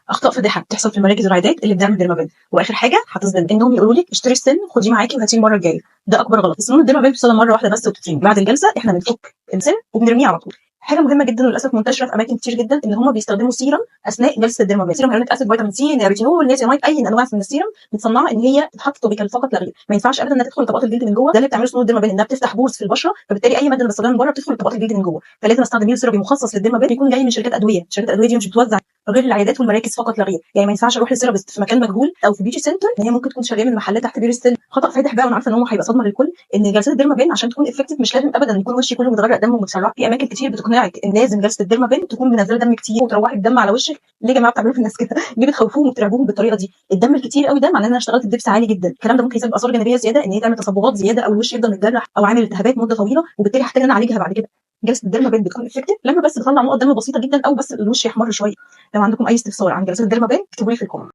اخطاء فادحه بتحصل في المراكز والعيادات اللي بتعمل ديرمابين. واخر حاجه هتصدم انهم يقولوا لك اشتري السن خديه معاكي وهاتيه المره الجايه. ده اكبر غلط. السنون الديرمابين بتستخدم مره واحده بس وبتترمي. بعد الجلسه احنا بنفك السن وبنرميه على طول. حاجه مهمه جدا وللاسف منتشره في اماكن كتير جدا ان هم بيستخدموا سيرم اثناء جلسه الديرمابين. سيرم هيالورونيك اسيد، فيتامين سي، نيابيتينول، نياسيناميد، اي انواع من السيرم متصنعه ان هي تتحط توبيكال فقط لا غير. ما ينفعش ابدا انها تدخل لطبقات الجلد من جوه. ده اللي بتعمله سنون الديرمابين، انها بتفتح بورز في البشره، فبالتالي اي ماده انا بستخدمها من بره بتدخل لطبقات الجلد من جوه. فلازم استخدم ميل سيرابي مخصص للديرمابين يكون جاي من شركات ادويه. شركات الادويه دي مش بتوزع غير العيادات والمراكز فقط لا غير. يعني ما ينفعش اروح لسيرابيست في مكان مجهول او في بيوتي سنتر ان هي ممكن تكون شغاله من محلات تحت بير السن. خطا فادح بقى، وانا عارفه ان هو هيبقى صدمه للكل، ان جلسات الديرمابين عشان تكون افكتيف مش لازم ابدا يكون وشي كله متغرق دم ومتسرع. في اماكن كتير بتقنعك ان لازم جلسه الديرمابين تكون منزله دم كتير وتروحي الدم على وشك. ليه يا جماعه بتعملوا في الناس كده؟ ليه بتخوفوهم وبترعبوهم بالطريقه دي؟ الدم الكتير قوي ده معناه ان انا اشتغلت بدبس عالي جدا. الكلام ده ممكن يسبب اثار جانبيه زياده، ان هي تعمل تصبغات زياده او الوش يفضل متجرح او عامل التهابات مده طويله، وبالتالي هحتاج ان انا اعالجها بعد كده. جلسه الديرمابين بتكون افكتيف لما بس بتطلع نقط دم بسيطه جدا او بس الوش يحمر شويه. لو عندكم اي استفسار عن جلسات الديرمابين اكتبوا لي في الكومنت.